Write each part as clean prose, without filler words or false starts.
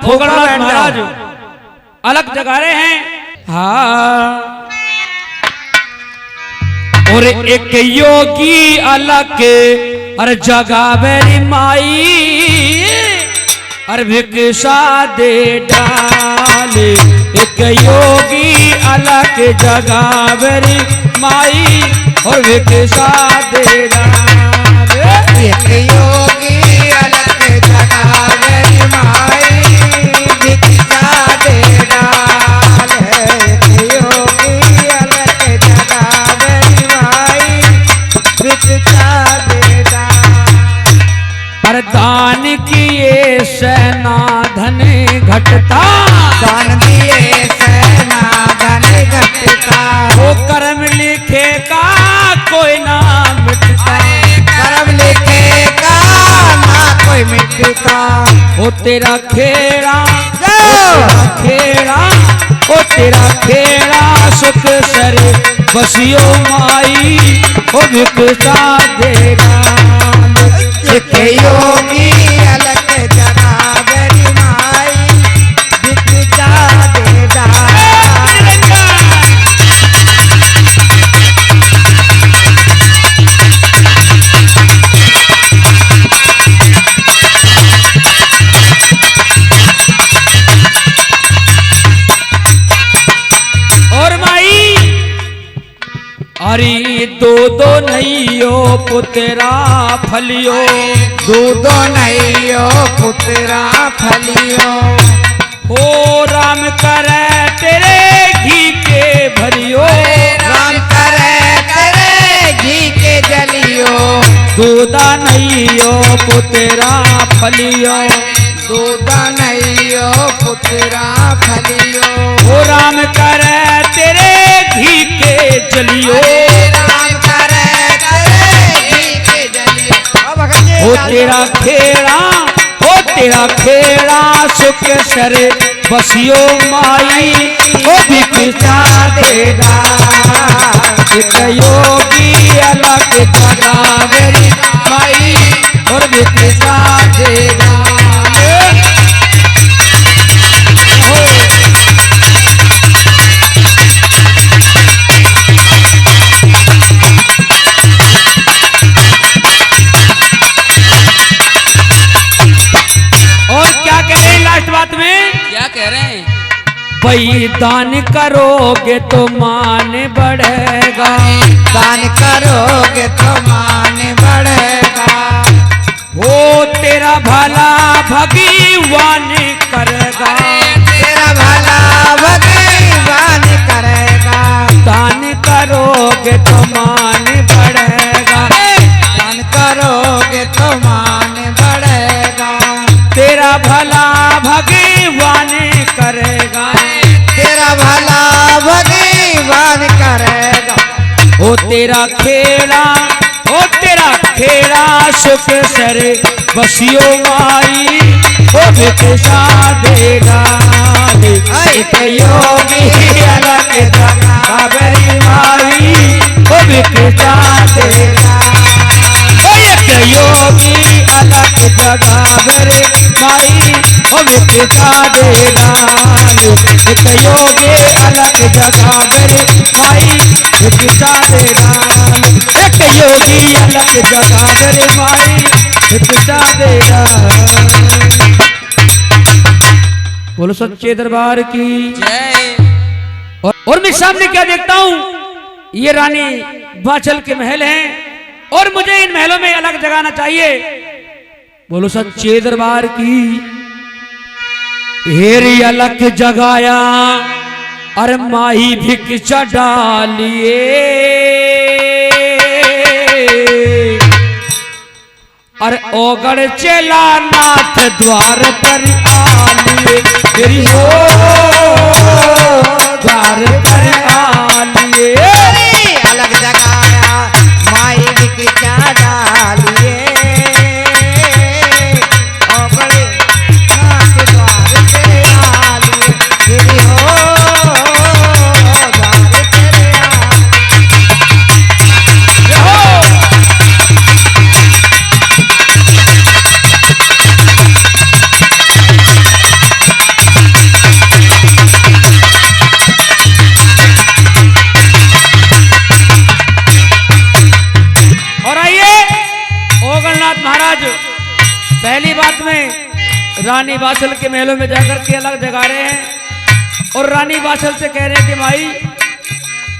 भोगड़नाथ महाराज अलग जगा रहे हैं। हाँ और एक योगी अलग अरे जगावेरी माई अरे भिक्षा दे डाले। एक योगी अलग जगावेरी माई और भिक्षा दे डाले। एक योगी अलग जगावेरी माई भिक्षा दे डाले। एक योगी अलग जगावेरी माई भिक्षा दे डाले। पर दान किए सेना धन घटता। दान दिए सेना धन घटता। वो कर्म लिखे का कोई ना मिटता। कर्म लिखे का ना कोई मिटता। वो तेरा खेड़ा ओ तेरा खेड़ा सुख सर बसियो माई ओ भिक्षा देगा। एक योगी अलग जगावेरी माई भिक्षा दे डाले। और माई अरे दो दो नैयो पुतरा फलियो। दूधो नैयो पुतरा फलियो। हो राम करे तेरे घी के भरियो। राम करे तेरे घी के जलियो। दूधा नैयो पुतरा फलियो। दूधा नैयो पुतरा फलियो। हो राम करे तेरे घी के जलियो। राम करे तेरे घी के जलियो। हो तेरा खेड़ा सुख सरे बसियो माई ओ भिक्षा देगा। एक योगी अलग जगावेरी माई और भिक्षा देगा। लास्ट बात में क्या कह रहे हैं? भाई दान करोगे तो मान बढ़ेगा। दान करोगे तो मान बढ़ेगा। वो तेरा भला भगवान करेगा। तेरा भला भगवान करेगा। दान करोगे तो मान बढ़ेगा। दान करोगे तो मान बढ़ेगा। तेरा भला भगवान करेगा। तेरा भला भगवान करेगा। ओ तेरा खेड़ा सुख सर बसियो माई ओ भिक्षा देगा। एक योगी अलग जगावेरी माई ओ भिक्षा देगा। एक योगी अलग जगावेरी माई ओ भिक्षा देगा। एक योगी अलग जगावेरी माई भिक्षा देगा। एक योगी अलग जगावेरी माई भिक्षा देगा। बोलो सच्चे दरबार की जय। और मैं सामने क्या देखता हूँ? ये रानी बाचल के महल हैं और मुझे इन महलों में अलग जगाना चाहिए। बोलो सच्चे दरबार की। हेरी अलग जगाया अरे माही भिक्षा डालिए। अरे ओगड़ चला नाथ द्वार पर आलिए। तेरी हो द्वार पर आलिए। अलग जगाया माई भिक्षा डालिए। ओ बड़े नाथ द्वार पे आलिए। तेरी हो द्वार पे बाछल के महलों में जाकर के अलग जगा रहे हैं और रानी बाछल से कह रहे हैं कि माई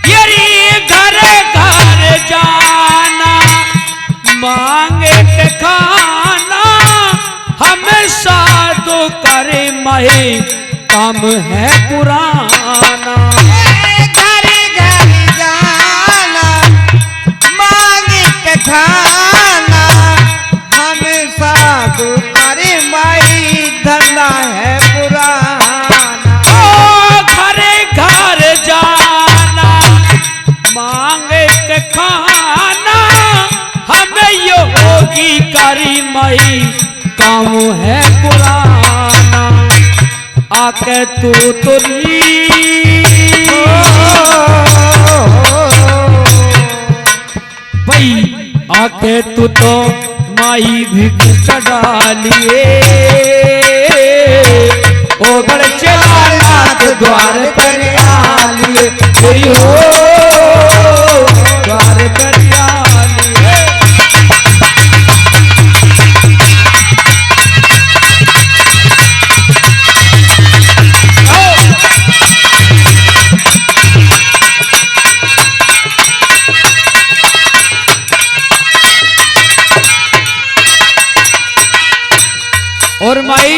ये घर घर जाना मांगे के खाना हमें साधु करे माई काम है पुराना। घर घर जाना मांगे के खाना हमें साधु करे माई धंधा है पुराना। ओ घरे घर जाना मांगे के खाना हमें योगी करी माई काम है पुराना। आके तू तुरी भाई आके तू तो माई भिख चढ़ा लिए ओगड़ चला द्वार पर आ लिए हो द्वार पर आ लिए। और माई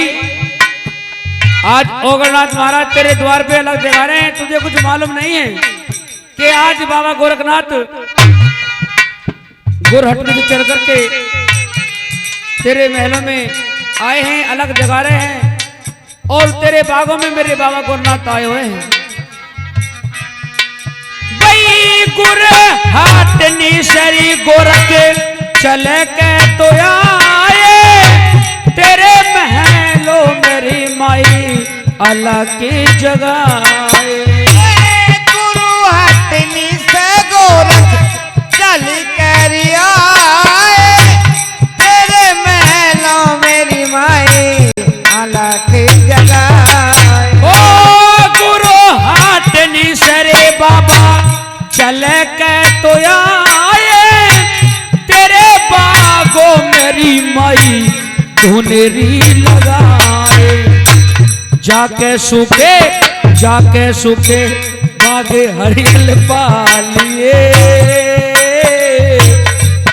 आज ओगरनाथ महाराज तेरे द्वार पे अलग जगा रहे हैं। तुझे कुछ मालूम नहीं है कि आज बाबा गोरखनाथ गोरहट में चढ़ करके तेरे महलों में आए हैं, अलग जगा रहे हैं और तेरे बागों में मेरे बाबा गोरखनाथ आए हुए हैं। भाई गोरहाट निशरी गोरख चले के तो आए तेरे महलों मेरी माई अलग की जगह। गुरु हटनी से गोरख चल कर आए तेरे महलों मेरी माई अलग की जगह। ओ गुरु हटनी से रे बाबा चले के तो आए तेरे बागों मेरी माई धुनेरी लगाए। जाके सूखे बागे हरियल पालिए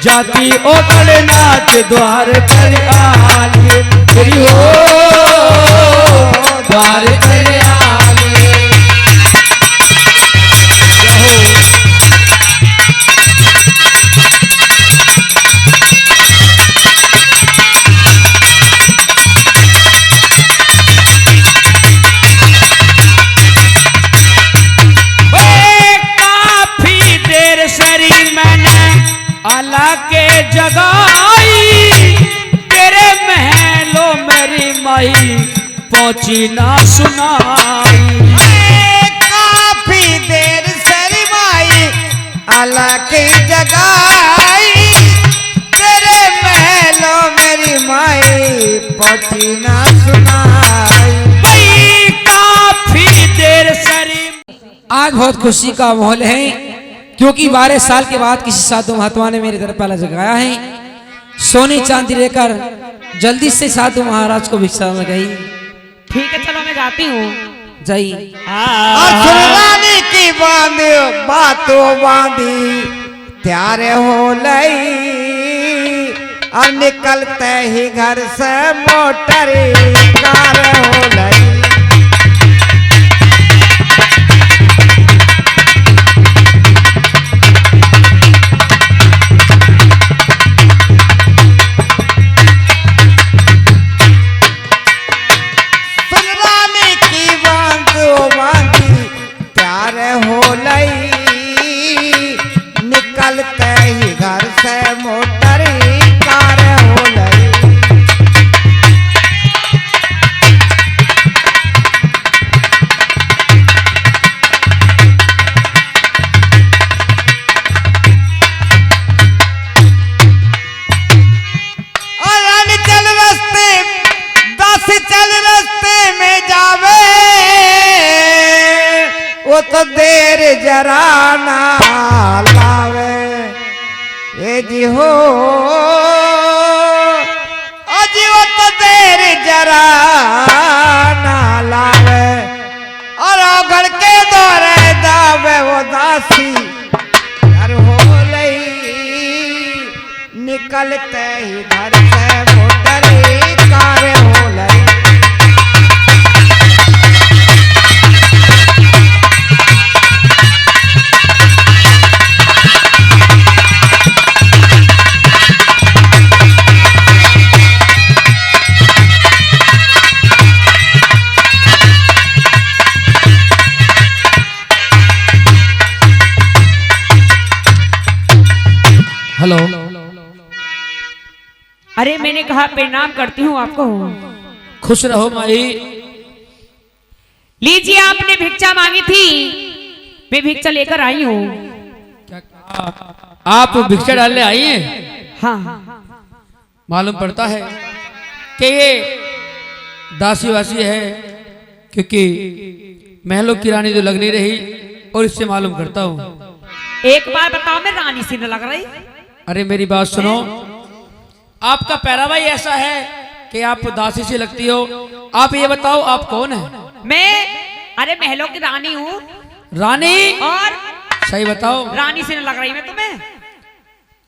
जाती ओगरनाथ द्वार पर आलिए तेरी हो द्वार पर आलिए। अल्लाह के जगाई तेरे महलों मेरी माई पहुंची ना सुनाई। काफी देर से माई अल्लाह की जगाई तेरे महलों मेरी माई पहुंची ना सुनाई। भाई काफी देर सरी आज बहुत खुशी का माहौल है क्योंकि 12 साल के बाद किसी साधु महात्मा ने मेरे दर पर जगाया है। सोने चांदी लेकर जल्दी से साधु महाराज को भिक्षा में गई। ठीक है चलो मैं जाती हूँ जाई। सुनाने की बातों बांधी त्यार हो लई और निकलते ही घर से मोटर कार हो लई। निकलते ही घर से मोटर कार हो लई। और चल रस्ते 10 चल रस्ते में जावे वो तो देर जरा ना लावे। ए जी हो अजी वो तो देर जरा अरे मैंने कहा प्रणाम करती हूँ आपको। खुश रहो माई। लीजिए, आपने भिक्षा मांगी थी, मैं भिक्षा लेकर आई हूँ। आप भिक्षा डालने आई हैं? हाँ, मालूम पड़ता है कि ये दासी वासी है, क्योंकि महलों की रानी जो लग नहीं रही, और इससे मालूम करता हूँ। एक बार बताओ, मैं रानी सी न लग रही? अरे मेरी बात सुनो, आपका पहरावा ही ऐसा है कि आप दासी से लगती हो। आप ये बताओ, आप कौन है? मैं, अरे महलों की रानी हूँ। रानी? और सही बताओ। रानी से न लग रही मैं तुम्हें?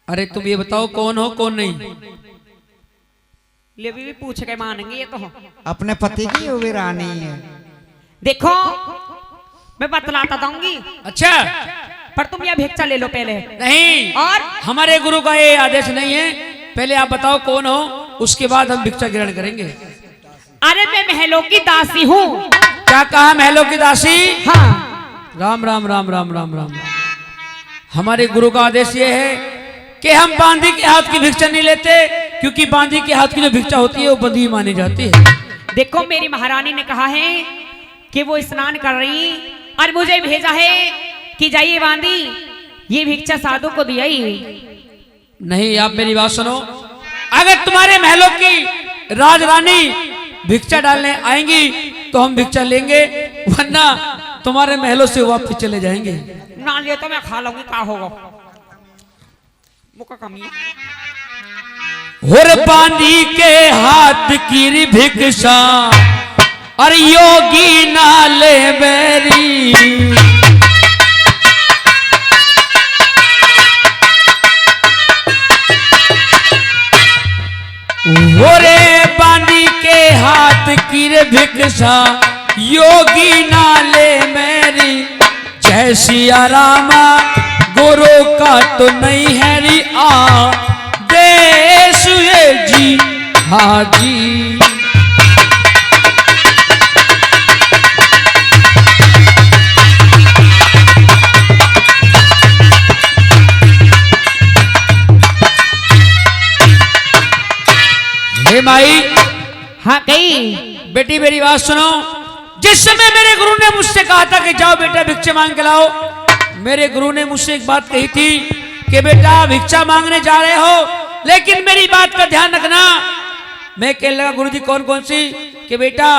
अरे तुम ये बताओ, कौन हो कौन नहीं? ले भी पूछ के मानेंगे ये तो। अपने पति की वो भी रानी है। देखो, मैं बतलाता दूंगी, अच्छा, पर तुम यह भिक्षा ले लो पहले। नहीं, और हमारे गुरु का ये आदेश नहीं है। पहले आप बताओ कौन हो, उसके बाद हम भिक्षा ग्रहण करेंगे। अरे मैं महलों की दासी हूँ। क्या कहा? महलों की दासी? हाँ। राम राम राम राम राम राम। हमारे गुरु का आदेश ये है कि हम बांदी के हाथ की भिक्षा नहीं लेते, क्योंकि बांदी के हाथ की जो भिक्षा होती है वो बंदी मानी जाती है। देखो, मेरी महारानी ने कहा है कि वो स्नान कर रही और मुझे भेजा है कि जाइए बांदी, ये भिक्षा साधु को दिया ही। नहीं, आप मेरी बात सुनो। अगर तुम्हारे महलों की राजरानी भिक्षा डालने आएंगी तो हम भिक्षा लेंगे, वरना तुम्हारे महलों से वापस चले जाएंगे। ना ले तो मैं खा लूंगी, का होगा मुका कमी। और बांदी के हाथ की भिक्षा और योगी नाले बेरी, ओरे बांदी के हाथ की भिक्षा योगी नाले मेरी, जय सिया रामा गुरु का तो नहीं है री आ देश ये जी हाजी। हे माई। हाँ कही। बेटी मेरी बात सुनो। जिस समय मेरे गुरु ने मुझसे कहा था कि जाओ बेटा भिक्षा मांग के लाओ, मेरे गुरु ने मुझसे एक बात कही थी कि बेटा भिक्षा मांगने जा रहे हो, लेकिन मेरी बात का ध्यान रखना। मैं कहने लगा, गुरु जी कौन कौन सी? कि बेटा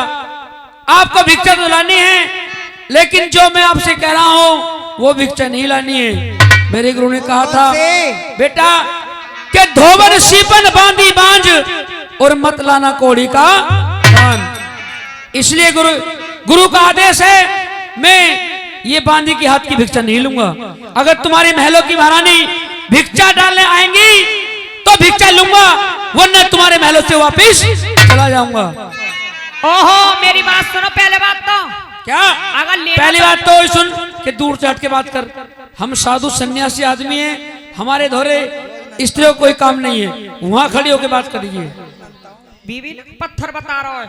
आपको भिक्षा तो लानी है, लेकिन जो मैं आपसे कह रहा हूं वो भिक्षा नहीं लानी है। मेरे गुरु ने कहा था बेटा कि धोबन सीपन बांधी बांझ और मत लाना कोड़ी का कान। इसलिए गुरु का आदेश है, मैं ये बांदी के हाथ की भिक्षा नहीं लूंगा। अगर तुम्हारे महलों की महारानी भिक्षा डालने आएंगी तो भिक्षा लूंगा, वरना तुम्हारे महलों से वापस चला जाऊंगा। ओहो, मेरी बात सुनो। पहले बात तो क्या? अगर पहली बात तो सुन कि दूर से हट के बात कर। हम साधु सन्यासी आदमी हैं, हमारे धोरे स्त्रियों कोई काम नहीं है। वहां खड़ी होकर बात करिए। बीवी ने पत्थर बता रहा है,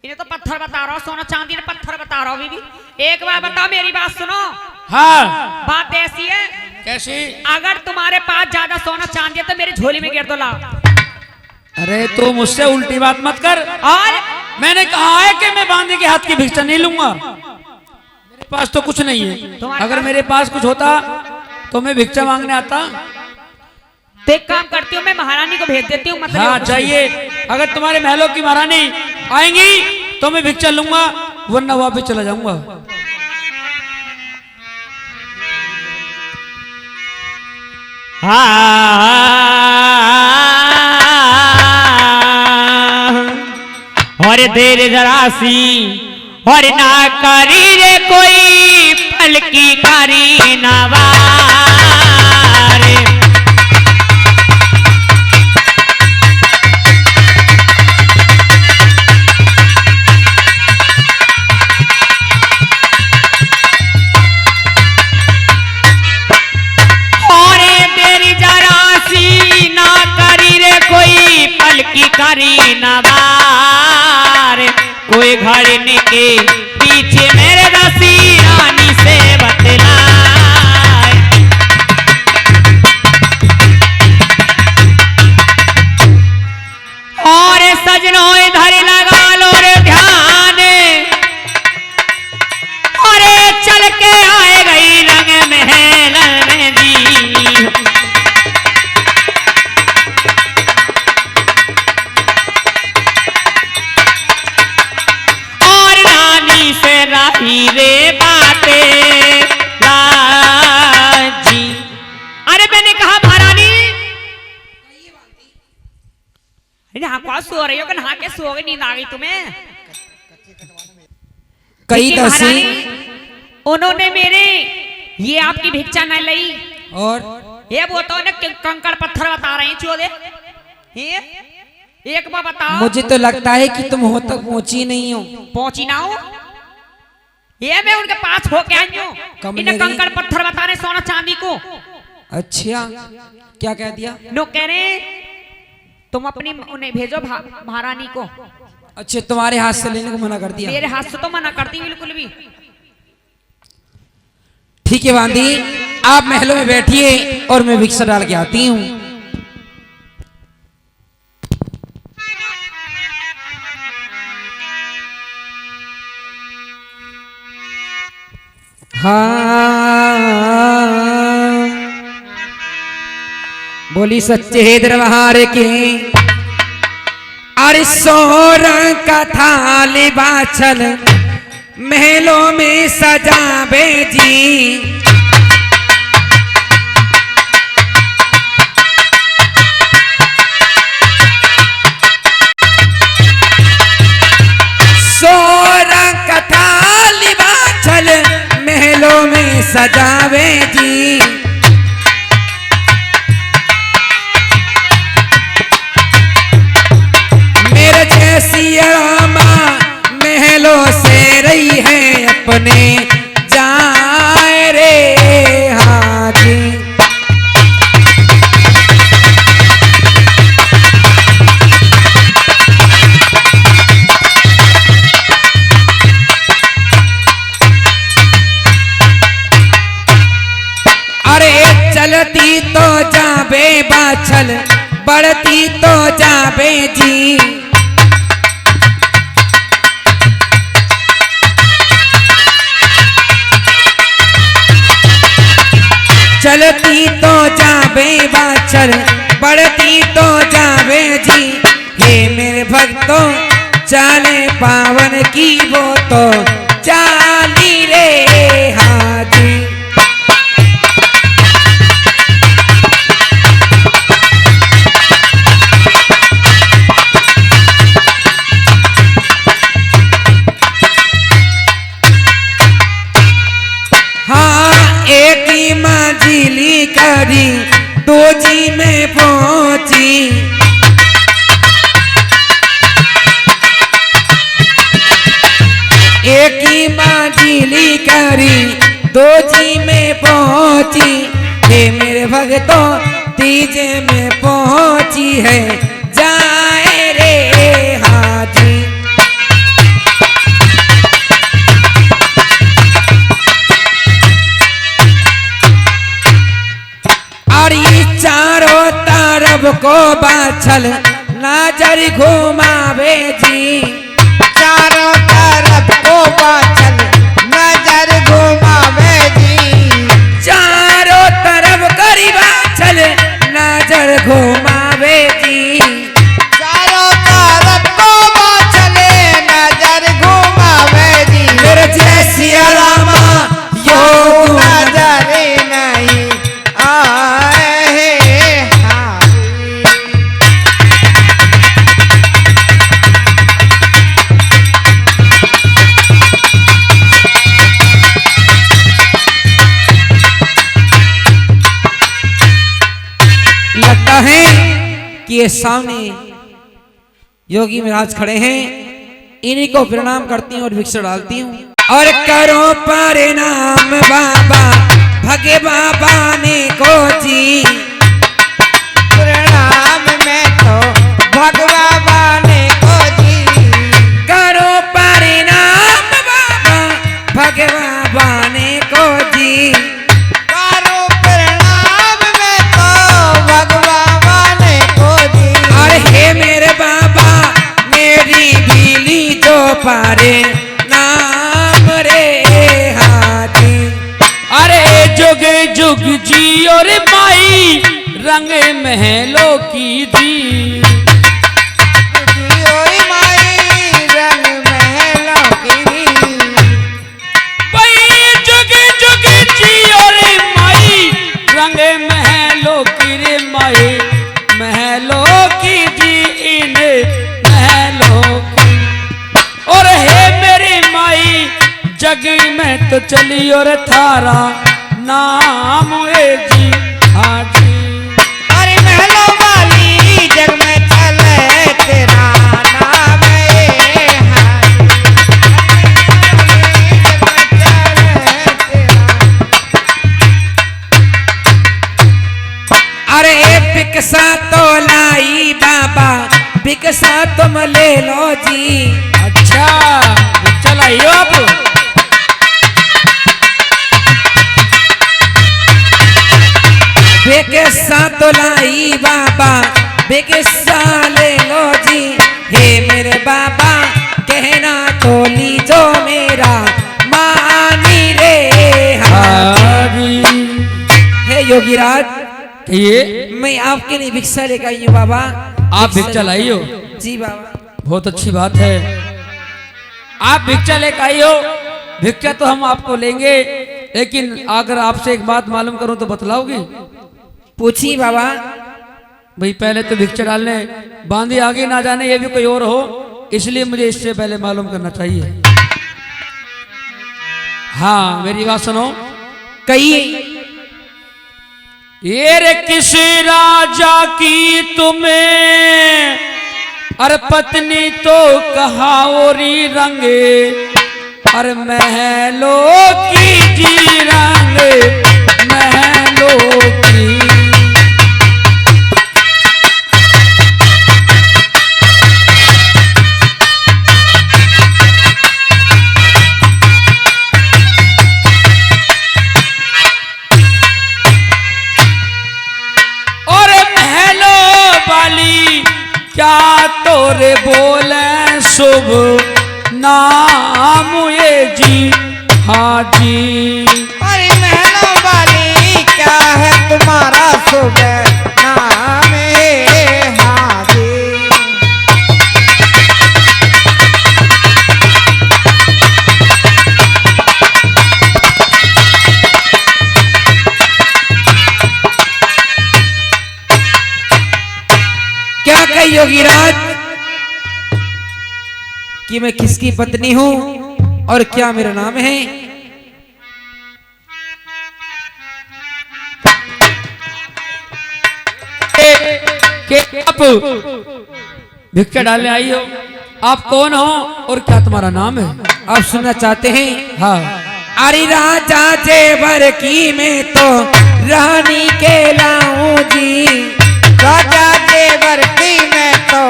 इन्हें तो पत्थर बता रहा हो, सोना चांदी ने पत्थर बता रहा हो। बीवी एक बार बताओ, मेरी बात सुनो। हाँ, बात ऐसी है। कैसी? अगर तुम्हारे पास ज्यादा सोना चांदी है तो मेरी झोली में गिर दो ला। अरे तो मुझसे उल्टी बात मत कर। और मैंने कहा है कि मैं बांदी के हाथ की भिक्षा नहीं लूंगा। मेरे पास तो कुछ नहीं है। अगर मेरे पास कुछ होता तो मैं भिक्षा मांगने आता। तो एक काम करती हूँ, मैं महारानी को भेज देती हूँ। मतलब हाँ चाहिए। अगर तुम्हारे महलों की महारानी आएंगी तो मैं भिक्षा लूंगा, वरना वापस चला जाऊंगा। और देर जरा सी और ना करी रे कोई पल की करी नवारे। करी नवार कोई घड़ने के पीछे मेरे दासी रानी से बतलाए। रही रे बाते लाजी। अरे मैंने कहा महारानी हाँ कौन सो रही हो कि नहा के सो गई, नींद आ गई तुम्हें? कई देखिए दसी महारानी, उन्होंने मेरे ये आपकी भिक्षा न ली और ये वो तो कंकड़ पत्थर बता रहे हैं चोदे। ये एक बार बताओ, मुझे तो लगता है कि तुम हो तक पहुंची नहीं हो। पहुंची ना हो, ये मैं उनके पास होके आई हूँ। कम इन्हें नहीं। कंकड़ पत्थर बता रहे सोना चांदी को। अच्छा क्या कह दिया? नो कह रहे तुम अपनी उन्हें भेजो महारानी को। अच्छा तुम्हारे हाथ से लेने को मना कर दिया? मेरे हाथ से तो मना करती बिल्कुल भी। ठीक है बांदी, आप महलों में बैठिए और मैं भिक्षा डाल के आती हूँ। हाँ बोली सच्चे दरबार के अरे सोरंग का थाली बाछल महलों में सजावे जी। सोरंग का थाली बाछल महलों में सजावे जी। मेरे जैसी रामा महलों से रही है अपने जाए रे हाजी। अरे चलती तो जाबे बाछल बढ़ती तो जाबे जी। चलती तो जाबे बाछल बढ़ती तो जाबे जी। हे मेरे भक्तों चाले पावन की वो तो चाली रे हाजी। एक ही मंजिली करी दो जी में पहुंची। एक ही मंजिली करी दो जी में पहुंची। हे मेरे भक्तों तीजे में पहुंची है जाए रे हाजी। और ये चारों तरफ को बाछल नजर घुमावे जी। चारों तरफ को बाछल नजर घुमावे जी। चारों तरफ करी बाछल नजर घुमावे जी। चारों तरफ को बाछल नजर घुमावे जी। मेरे जैसी रामा यो नजर नहीं आए हारी। लगता है कि ये सामने योगी महाराज खड़े हैं, इन्हीं को प्रणाम करती हूँ और भिक्षा डालती हूँ। और करो प्रणाम बाबा भगे बाबा ने को जी। प्रणाम में तो भगवा ने को जी। करो प्रणाम बाबा भगे बाबा ने को जी। करो प्रणाम में तो भगवा ने को जी। अरे हे मेरे बाबा मेरी बीली जो पारे नाम रे हाथी। अरे जुग जुग जी और माई रंग महलों की थी। ओई माई रंग महलों की। जगी में तो चली और थारा नाम ए जी हाँ जी। अरे महलों वाली जग में चले तेरा नाम है हाँ अरे बिकसा तो लाई बाबा, बिकसा तुम ले लो जी। अच्छा चल आइयो आप। बिकसा तो लाई बाबा, बिकसा ले लो जी। हे मेरे बाबा कहना तो लीजो मेरा मानी रे हाँ जी। हे योगीराज, ये मैं आपके लिए भिक्षा लेकर आई हूँ बाबा। आप भिक्षा लाई हो? जी बाबा। बहुत अच्छी बात है, आप भिक्षा लेकर आई हो। भिक्षा तो हम आपको लेंगे, लेकिन अगर आपसे एक बात मालूम करूं तो बतलाओगी? पूछिए बाबा। भाई पहले तो भिक्षा डालने बांधी आगे ना जाने ये भी कोई और हो, इसलिए मुझे इससे पहले मालूम करना चाहिए। हाँ मेरी बात सुनो। कहिए। ये रे किस राजा की तुम्हें अरे पत्नी तो कहावरी रंगे, अरे महलों की जी रंग महलों की। और महलों वाली क्या तोरे बोले शुभ नाम ये जी हाँ जी। अरे महलों वाली क्या है तुम्हारा शुभ नाम है हाँ जी। क्या कही योगीराज कि मैं किसकी पत्नी हूँ और क्या मेरा नाम है? के आप भिक्षा डालने आई हो, आप कौन हो और क्या तुम्हारा नाम है? आप सुनना चाहते हैं? हाँ। अरे राजा जेवर की मैं तो रानी के लाऊं जी। राजा जेवर की मैं तो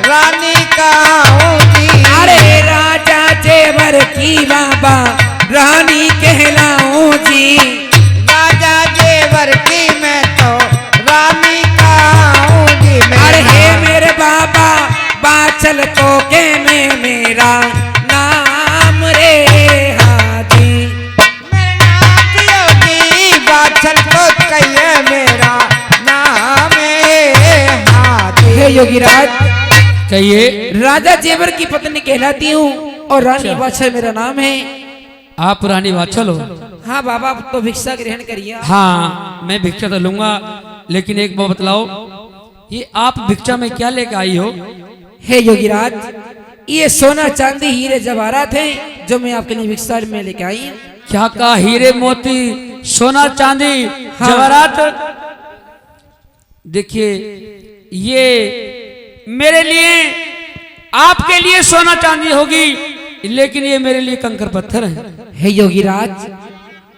रानी का हूँ जी। अरे राजा जेवर की बाबा रानी कहलाऊं जी। राजा जेवर की मैं तो रानी का हूँ जी। अरे हे मेरे बाबा बाचल को के में मेरा नाम रे हाजी। मेरा नाम योगी बाछल को कहिए मेरा नाम है हाथी। हे योगीराज कहिए। राजा जेवर की पत्नी कहलाती हूँ और रानी बाछल मेरा नाम है। आप रानी बाछल हो? हाँ बाबा आप तो भिक्षा ग्रहण करिए। हाँ मैं भिक्षा तो लूंगा, लेकिन एक बात बतलाओ, ये आप भिक्षा में क्या लेकर आई हो? हे योगीराज ये सोना चांदी हीरे जवाहरात हैं जो मैं आपके लिए भिक्षा में लेके आई हूँ। क्या कहा? हीरे मोती सोना चांदी हाँ। जवाहरात। देखिए ये मेरे लिए आपके लिए सोना चांदी होगी, लेकिन ये मेरे लिए कंकर पत्थर है। हे योगीराज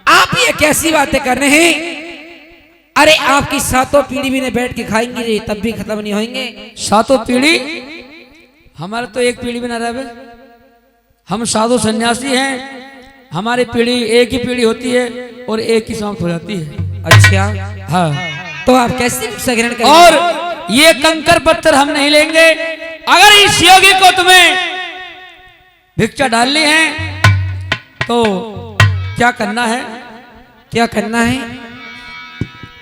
आप ये कैसी बातें कर रहे हैं? अरे आपकी सातों पीढ़ी भी ने बैठ के खाएंगे तब भी खत्म नहीं होंगे। सातों पीढ़ी? हमारे तो एक पीढ़ी भी ना रहे। हम साधु सन्यासी हैं, हमारी पीढ़ी एक ही पीढ़ी होती है और एक ही समाप्त हो जाती है। अच्छा हाँ। तो आप कैसे भिक्षा ग्रहण करेंगे? और ये कंकर पत्थर हम नहीं लेंगे। अगर इस योगी को तुम्हें भिक्षा डालनी है तो क्या करना है? क्या करना है?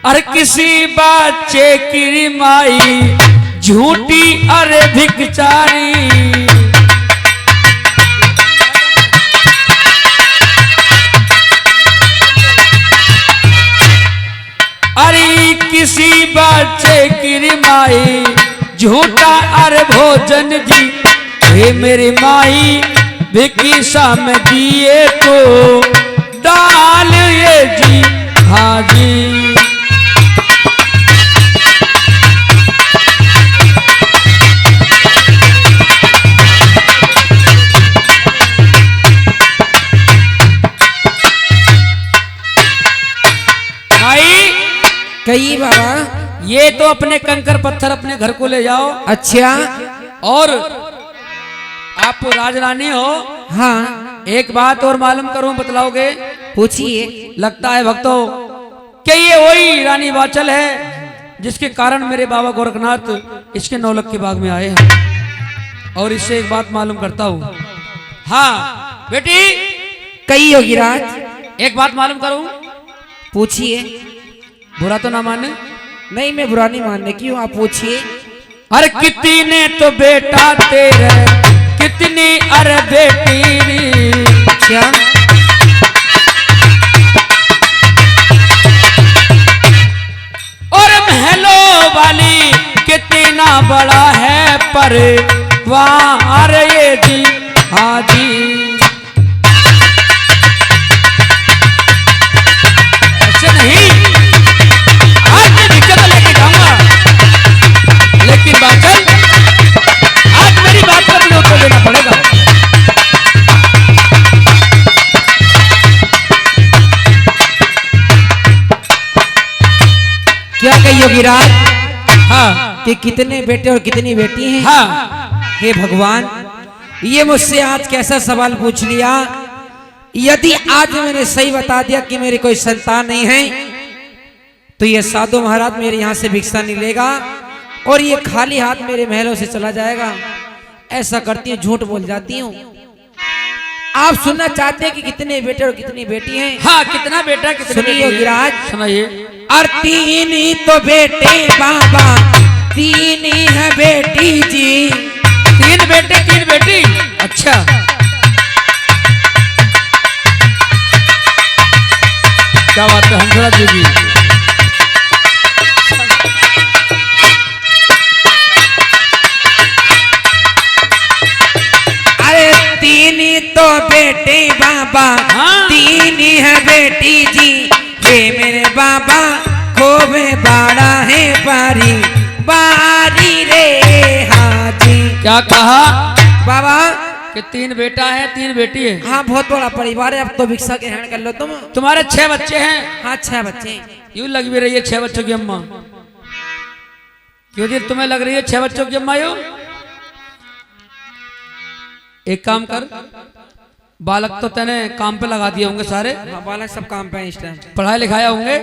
अरे किसी बच्चे की माई झूठी अरे भिक्षारी, अरे किसी बच्चे की माई झूठा अरे भोजन जी। हे मेरी माई भिकिसा में दिए तो डाल ये जी हाजी। कही बाबा, ये तो अपने कंकर पत्थर अपने घर को ले जाओ। अच्छा। और आप राजरानी हो, हाँ एक बात और मालूम करूं, बतलाओगे? पूछिए। लगता है भक्तों कि ये वही रानी वाचल है जिसके कारण मेरे बाबा गोरखनाथ इसके नौलख के बाग में आए हैं। और इससे एक बात मालूम करता हूँ। हाँ बेटी, कही होगी राज। एक बात मालूम करूं, पूछिए। बुरा तो ना माने? नहीं, मैं बुरा नहीं मानने की हूँ, आप पूछिए। अरे कितने तो बेटा तेरे, कितनी अरे बेटी। क्या? और महलों वाली कितना बड़ा है परिवार ये जी हाजी। ऐसे नहीं, आज मैं भिक्षा तो लेके जाऊंगा, लेकिन बाचल आज मेरी बात का तुम्हें उत्तर देना पड़ेगा। क्या कही होगी राज? हाँ कि कितने बेटे और कितनी बेटी हैं? हाँ। हे भगवान, ये मुझसे आज कैसा सवाल पूछ लिया। यदि आज मैंने सही बता दिया कि मेरी कोई संतान नहीं है, तो ये साधु महाराज मेरे यहाँ से भिक्षा नहीं लेगा और ये खाली हाथ मेरे महलों से चला जाएगा। ऐसा करती हूँ, झूठ बोल जाती हूँ। आप सुनना चाहते हैं कि कितने बेटे और कितनी बेटी हैं? हाँ, कितना बेटा कितनी बेटी सुनिए है? गिराज, सुनाइए। और 3 ही तो बेटे बाबा, 3 ही है बेटी जी। 3 बेटे 3 बेटी। अच्छा, क्या बात है हंसराज जी की। अरे 3 ही तो बेटे बाबा, हाँ। 3 ही है बेटी जी। ये मेरे बाबा खोबे बाड़ा है बारी बारी रे हाजी। क्या कहा बाबा कि 3 बेटा है 3 बेटी है? हाँ, बहुत बड़ा परिवार है। अब तो भिक्षा के हैंड कर लो तुम। तुम्हारे 6 बच्चे हैं? हाँ, 6 बच्चे। यूं लग भी रही है 6 बच्चों की अम्मा। क्यों जी तुम्हें लग रही है 6 बच्चों की अम्मा? यूं एक काम कर, बालक तो तेने काम पे लगा दिए होंगे सारे। हाँ, बालक सब काम पे हैं इस टाइम। पढ़ाए लिखाया होंगे।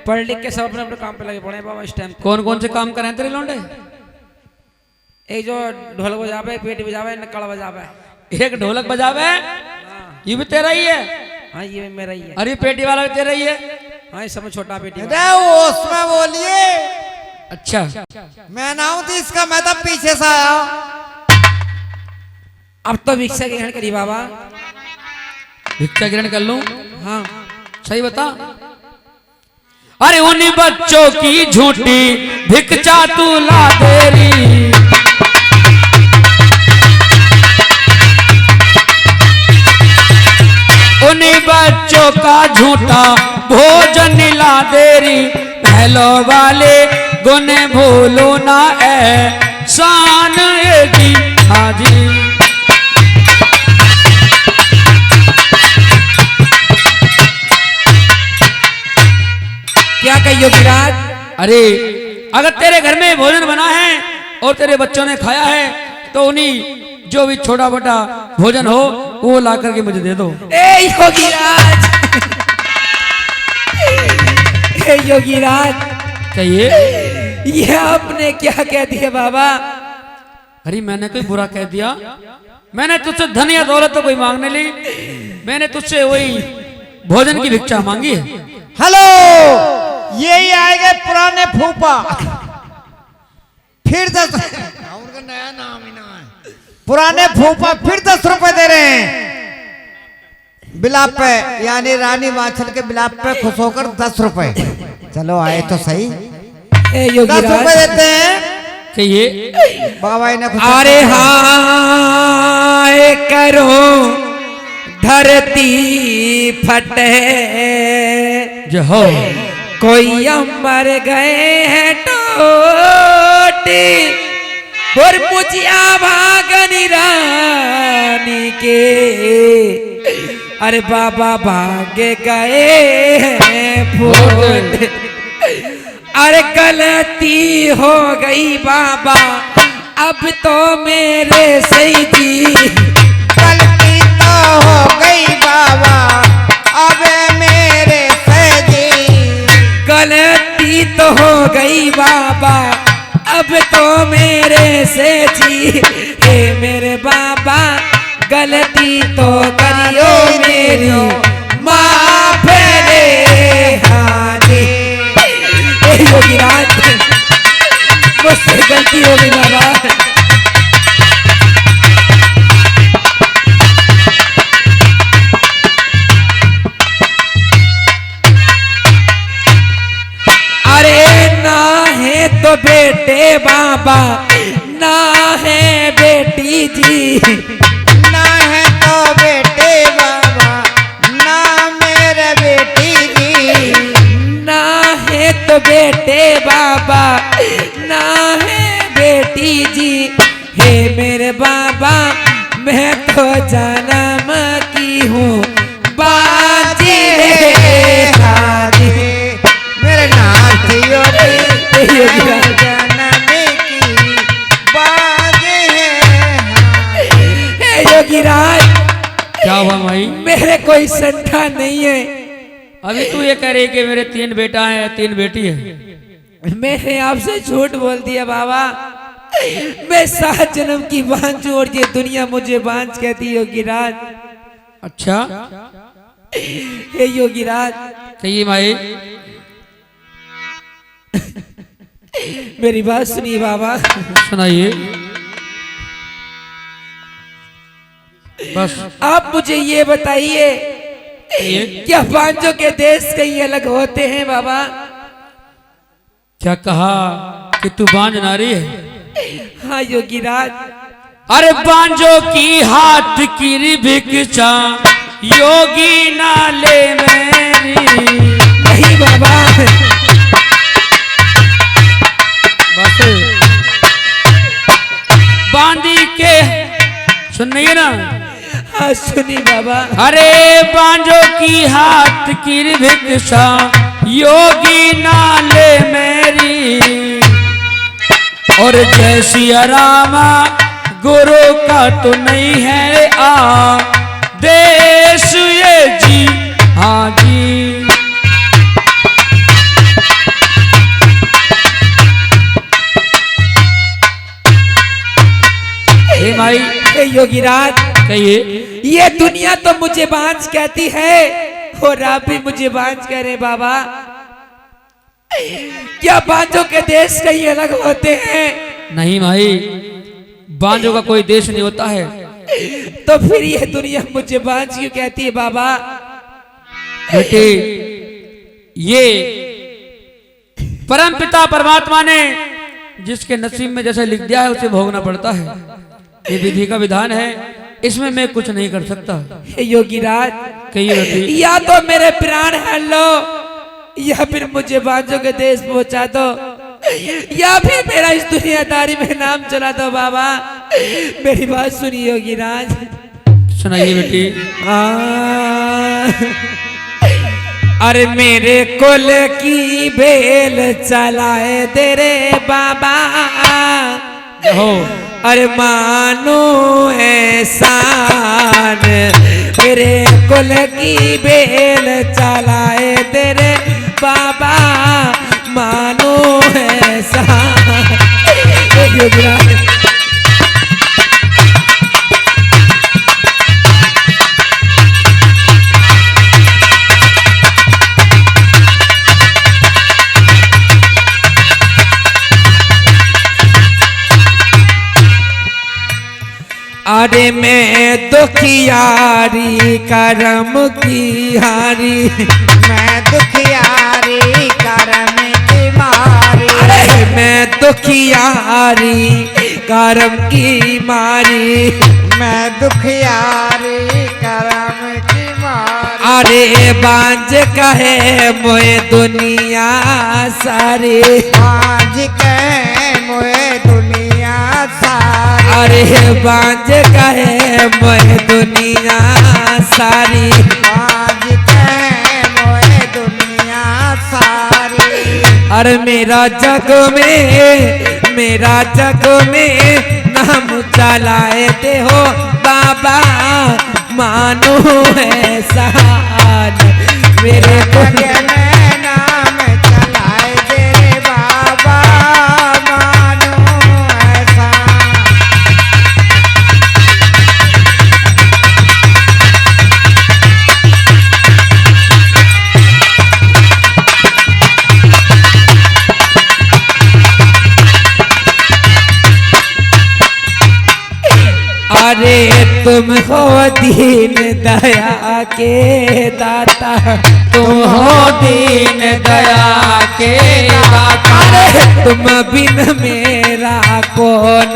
पढ़ लिख के सब अपने अपने काम पे लगे पड़े हैं बाबा इस टाइम। कौन कौन से काम करें तेरे लौंडे? एक जो ढोलक बजावे, पेटी बजावे, नक्कड़ बजावे। एक ढोलक बजावे, ये भी तेरा ही है? हाँ, ये मेरा ही है। अरे पेटी वाला भी तेरा ही है? हाँ, इस समय छोटा पेटी वाला। अरे वो उसमें बोलिए, अच्छा, मैं ना हूं तो इसका, मैं तो पीछे से आया हूं। अब तो भिक्षा ग्रहण करी बाबा। भिक्षा ग्रहण कर लूं? हाँ, सही बता। अरे उन बच्चों की झूठी भिक्षा तू ला देरी। उन बच्चों का झूठा भोजन ला देरी। महलो वाले गुन भूलो ना एहसान जी हाजी। क्या कहियो गिराज? अरे अगर तेरे घर में भोजन बना है और तेरे बच्चों ने खाया है तो उन्हीं जो भी छोटा मोटा भोजन हो वो ला करके मुझे दे दो। ए योगीराज, ए योगीराज, कहिए। ये आपने क्या कह दिया बाबा? अरे मैंने कोई बुरा कह दिया? मैंने तुझसे धन या दौलत तो कोई मांगने ली, मैंने तुझसे वही भोजन की भिक्षा मांगी है। हेलो, यही आएंगे पुराने फूफा। फिर 10 उनका नया नाम ही ना है। पुराने फूफा फिर 10 रुपए दे रहे हैं बिलाप पे, यानी रानी वाचल के बिलाप पे खुश होकर 10 रुपए। चलो आए तो सही। ए 10 योगीराज, रुपए देते हैं कहिए। बाबा इन्हें खुश। अरे हाँ आए करो धरती फटे, जय हो। कोई मर गए हैं टोटे और मुझिया भागनी रानी के, अरे बाबा भाग गए हैं फूट। अरे गलती हो गई बाबा अब तो मेरे से जी, गलती तो हो गई बाबा अब मेरे से जी, गलती तो हो गई बाबा अब तो मेरे से जी। हे मेरे बाबा गलती तो करियो मेरी माफ रे हाजी। योगीराज मुझसे गलती हो गई बाबा। अरे ना है तो बेटे बाबा ना है बेटी जी, ना है तो बेटे बाबा ना मेरे बेटी जी, ना है तो बेटे बाबा ना है बेटी जी। हे मेरे बाबा मैं तो जन्म की हूँ बाजी है हाजी। मेरे नाथ योगी योगीराज जननी की बाज है। हे योगीराज क्या हुआ माई? मेरे कोई संठा नहीं है। अभी तू ये कह रही कि मेरे 3 बेटा है 3 बेटी है। मैंने आपसे झूठ बोल दिया बाबा। मैं 7 जन्म की बांझ और ये दुनिया मुझे बांझ कहती है योगीराज। अच्छा हे योगीराज कहिए माई। मेरी बात सुनिए बाबा। सुनाइए बस। आप मुझे ये बताइए क्या बांझों के देश कहीं अलग होते हैं बाबा? क्या कहा कि तू बांझ नारी है? हाँ योगीराज। अरे बांझों की हाथ की भिक्षा योगी नाले मेरी। नहीं बाबा। बस बांधी के सुनिए ना। हाँ सुनी बाबा। अरे बांझों की हाथ की भिक्षा योगी नाले मेरी, और जय सिया रामा गुरु का तो नहीं है देश ये जी। हाँ जी हे माई। हे योगीराज कहिए। ये दुनिया तो मुझे बांझ कहती है और आप भी मुझे बांझ कह रहे बाबा। क्या बांझों के देश कहीं अलग होते हैं? नहीं भाई, बांझों का कोई देश नहीं होता है। तो फिर ये दुनिया मुझे बांझ क्यों कहती है बाबा? बेटे ये परमपिता परमात्मा ने जिसके नसीब में जैसे लिख दिया है उसे भोगना पड़ता है। ये विधि का विधान है, इसमें मैं कुछ नहीं कर सकता। हे योगीराज कहिए बेटे। या तो मेरे प्राण हर लो या फिर मुझे बांझों के देश पहुंचा दो, या फिर मेरा इस दुनियादारी में नाम चला दो बाबा। मेरी बात सुनिए योगीराज। सुनाइए बेटी। अरे मेरे कुल की बेल चलाए तेरे बाबा हो। अरे मानो एहसान, मेरे कुल की बेल चलाए तेरे बाबा मानो एहसान। अरे मैं दुखियारी करम की हारी, मैं दुखियारी करम की मारी। अरे मैं दुखियारी करम की मारी, मैं दुखियारी करम की मारी। अरे बांझ कहे मोए दुनिया सारी, बांझ कहे मोए दुनिया सारी। अरे बांझ कहे मोए दुनिया सारी, बांझ कहे मोए दुनिया सारी। अरे मेरा जग में नाम चलाए दे हो बाबा, मानो ऐसा मेरे जग में नाम चलाए दे रे बाबा, मानो ऐसा। अरे तुम हो दीन दया के दाता, तुम हो दीन दया के दाता, तुम बिन मेरा कौन